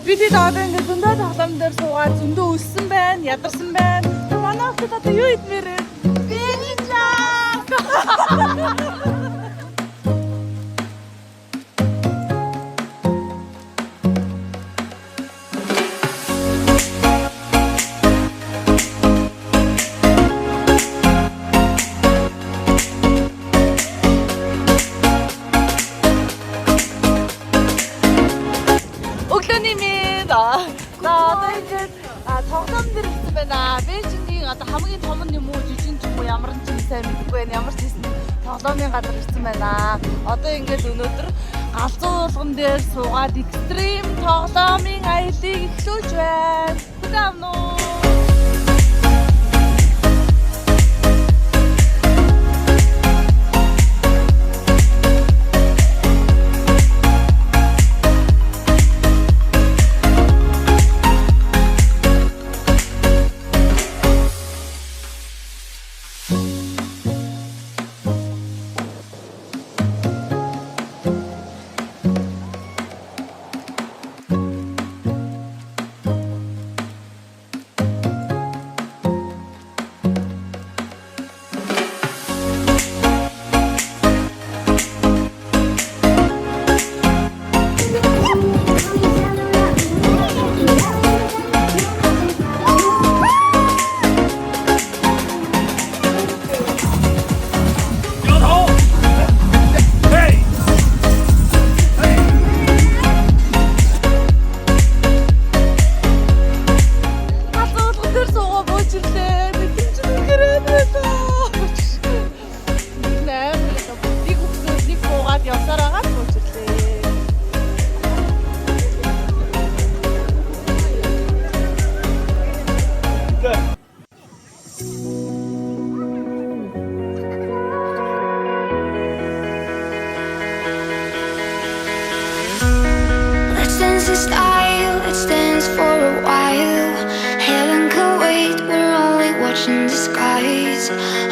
Бид одоо ингээд зөндөө тоглоом дээр суугаад зөндөө өссөн байна, ядарсан байна. Манай охид одоо юу идмээр вэ? Бэнижаа. тоглоом дээр ирсэн байна. Бээжингийн одоо хамгийн том нь юм уу, жижиг ч юм уу, ямар ч юм сайн мэдгүй байна. Ямар ч хэсэг тоглоомын газар ирсэн байна. Одоо ингээд өнөөдөр галзуу уулган дээр суугаад экстрим тоглоомын аяллыг эхлүүлж байна. Хүлээмнэ үү?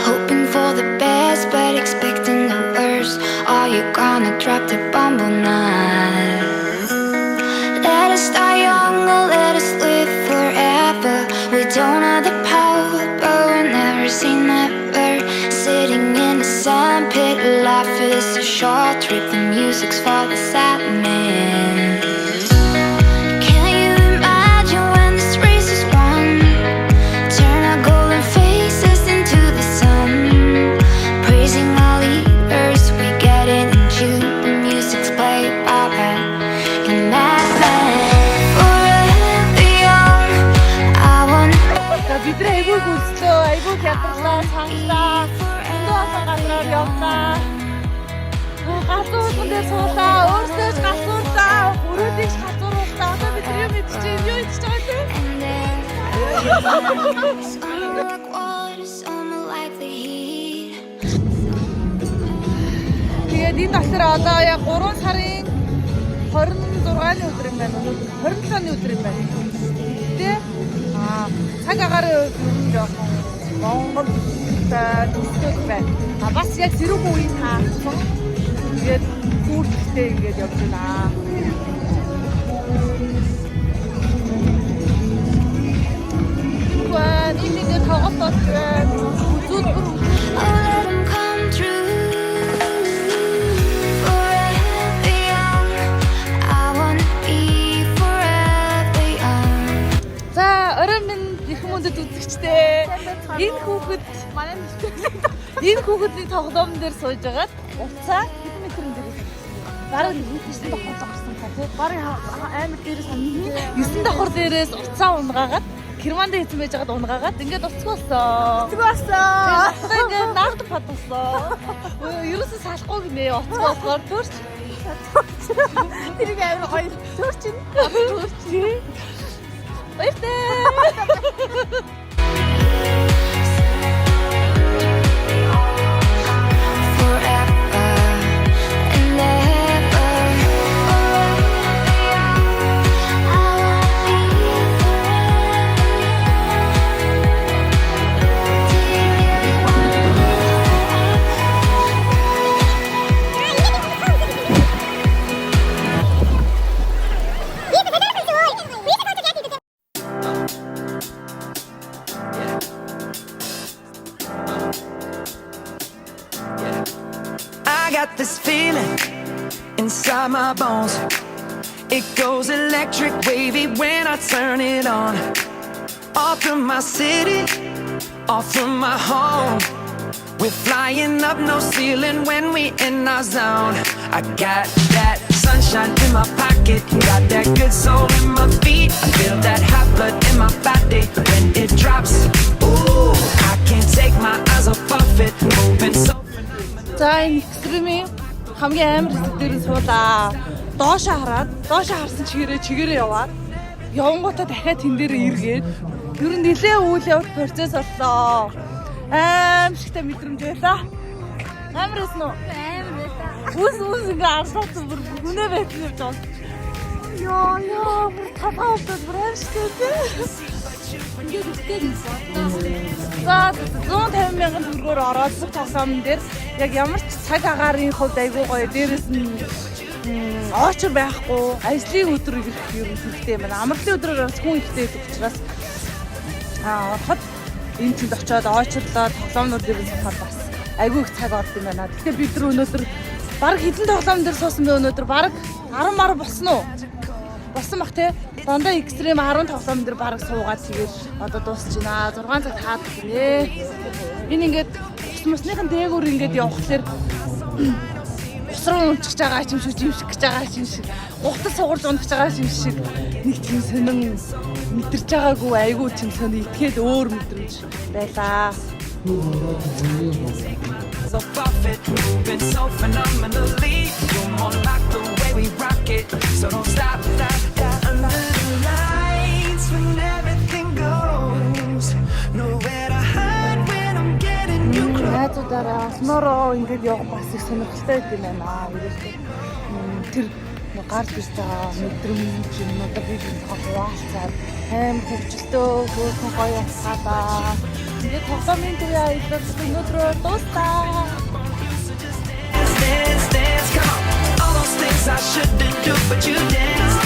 Hoping for the best, but expecting the worst. Are you gonna drop the bomb or not? Let us die young or let us live forever. We don't have the power, but we'll never say never. Sitting in the sandpit, life is a short trip. The music's for the sad man. Ядарсан цангалаа эндээ болсон газраар явлаа. Галзуу уулган дээр суулаа. Өөрсдөө ч галзуурлаа. Өрөөдийг ч галзуурууллаа. Одоо бид юу мэдчихэв? Юу хийж байгаа вэ? Тэгээд энэ доктор одоо яг 3 сарын 26-ны өдөр юм байна. 27-ны өдөр юм байна. Тэ? Цаг агаараа жоохон Монгол төсөв байна. Бас яг зэрэг үеийн таасан. Тэгээд хүүхдтэй ингээд явж байна. Гүн ингээд тоглолт үзүүлбэр үзэгчтэй. Энэ хүүхэд тоглоом дээр сууж байгаад уцаа хэдэн метрэн дээрээс бараг 9 давхар гарсан та тий. Бараг амар дээрээс 9 давхар дээрээс уцаа унгаагаад керманд хийсэн байж байгаад унгаагаад ингээд уцгуулсан. Тэгээд наалт падсан. Ерөөсөө салахгүй гинэ уцгуулахаар төрч. Тэрийг амар гоё төрчин. Баяртай. inside my bones. It goes electric wavy when I turn it on. Off from my city, off from my home. We're flying up no ceiling when we in our zone. I got that sunshine in my pocket, got that good soul in my feet. I feel that hot blood in my body when it drops. Ooh, I can't take my eyes off of it, moving so. За энэ экстремийн хамгийн амар хэсэг дээр суулаа. Доошоо харсан чигээрээ яваад явангуудаа дахиад тэн дээрээ эргээд ер нь нилээ үйл явдал процесс боллоо. Аимшигтай мэдрэмж байлаа. Амар эсэн үү? Амар байлаа. Үс ингээ арслаад бүр хүнээ байсан юм жоо. Яа, бүр таваалтад бүр аимшигтай. Ингээд үстэй нисээ. За 150 мянган төгрөгөөр ороод тоглоом дээр яг ямар ч цаг агарын хувьд айгүй гоё. Дээрээс нь очор байхгүй, ажлын өдөр ирэх юм хэрэгтэй юм байна. Амралтын өдрөөр бас хүн ихтэй байдаг учраас ороход энэ тэнд очиод очрлоо тоглоомнууд дээр сухад бас айгүй их цаг орд юм байна. Гэхдээ бид нар өнөөдөр баг хэдэн тоглоом дээр суусан бэ өнөөдөр? Баг 10 мар болсон уу? Болсон бах те. Дандаа экстрем 10 тоглоом дээр баг суугаад тэгээд одоо дуусч байна. 6 цаг таадаг гинэ. Энэ ингээд мусныхын дээгүүр ингээд явхлаэр усруу унчих байгаа юм шиг живших гэж байгаа юм шиг гутал сугарж унах гэж байгаа юм шиг нэг тийм сонин мэдэрч байгаагүй айгүй тийм сонин итгээд өөр мэдрэмж байлаа. So perfect, moving so phenomenally. You're more like the way we rock it. So don't stop, under the lights when everything goes. Nowhere to hide when I'm getting you close. Найзуудаараа снороо ингээд явах бас их сонирхолтой юм байна. Тэр гарч ирж байгаа мэдрэмж юм одоо би хаваалцаад аим хөвчлөлтөө хөөсөн гоё хатаа. Тэгээд тоглоомын туяа идэх өнөөдрөө дуустаа. Dance, come on. All those things I shouldn't do, but you dance.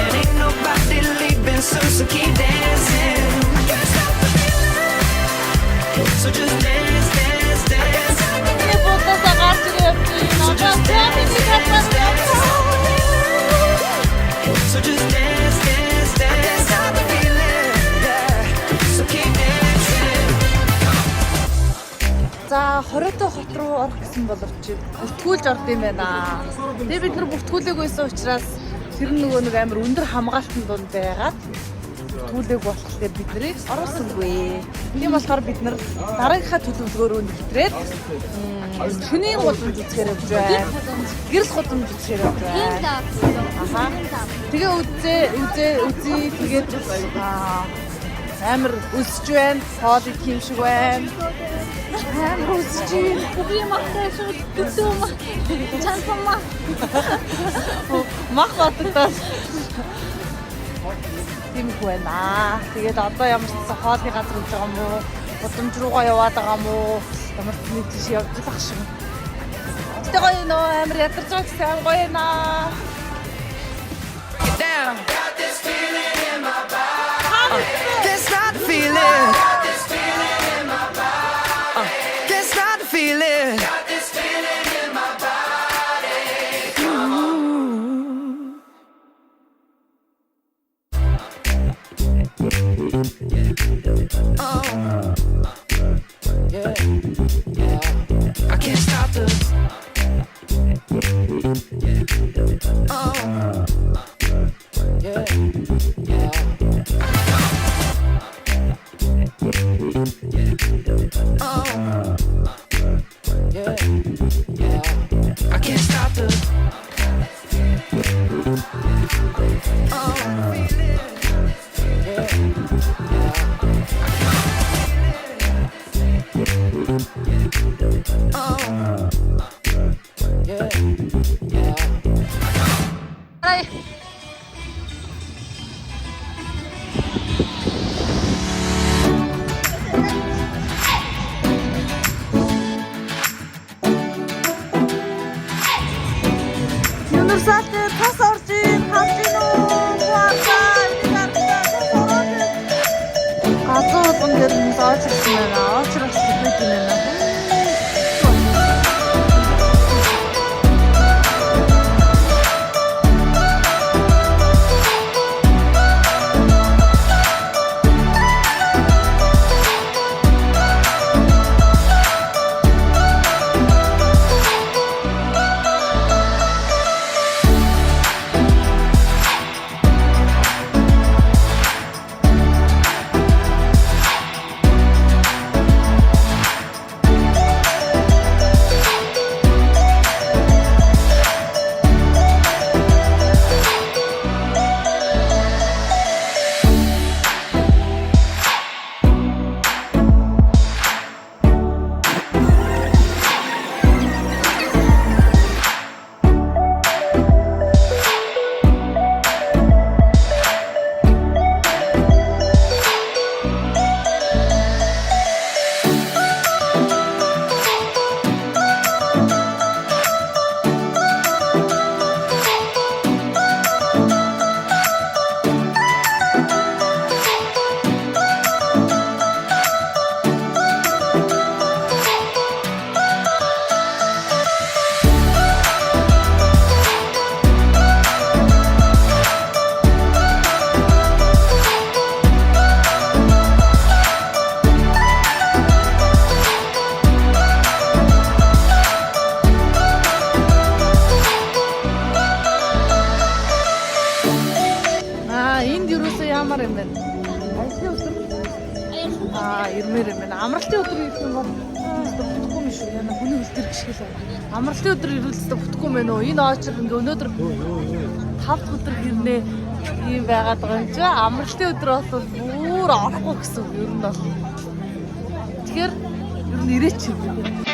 And ain't nobody leaving soon, so keep dancing. Can't stop the feeling. So just dance. Не бодосоо гарч ирээ. Надад тэмээ хатаа. So just dance. Can't stop the feeling. Yeah. So keep dancing. За 20-т хот руу орох гэсэн боловч бүртгүүлж орд юм байна. Тэгээ бид нар бүртгүүлээгүйсэн учраас тэр нөгөө нэг амар өндөр хамгаалтын дунд байгаад бүртгүүлээг болохоор бид нарыг оруулсангүй. Тийм болохоор бид нар дараагийнхаа төлөвлөгөөрөө нэвтрээд шөнийн гудамж үзэхээр явж байна. Гэрэл гудамж үзэхээр явж байна. Аха. Тэгээ үзээ тэгээд амар өсөж байна. Хоол идэх юм шиг байна. Амар өсөж байна. Бүгий махтай шууд дутуу мах. Чансан мах. Мах баттай. Тийм байна. Тэгээд одоо ямар ч хоолны газар үж байгаа юм уу? Гудамж руугаа яваад байгаа юм уу? Ямар ч нэг тийш явж байгаа шиг. Тэ гоё нөө амар ядарч байгаа гэсэн гоё наа. Get down. Got this feeling in my body. Can't stop the feeling. Got this feeling in my body. Can't stop the feeling. Got this feeling in my body. I can't stop the. I can't stop the. Юнерсалт тас орж ийн, хавж ийн үү? яамаар юм бэ? Ажлын өдөр. Ирмээр юм байна. Амралтын өдөр ирэх юм бол бүтггүй юм шүү. Яна хүний хөл төр гიშгэл байна. Амралтын өдөр ирүүлсэн бүтггүй юм байна уу? Энэ очор ингээ өнөөдөр 5 дахь өдөр хэрнээ ийм байгаад байгаа юм чи. Амралтын өдөр бол бүр орохгүй гэсэн үг ер нь бол. Тэгэхээр ер нь ирээч юм.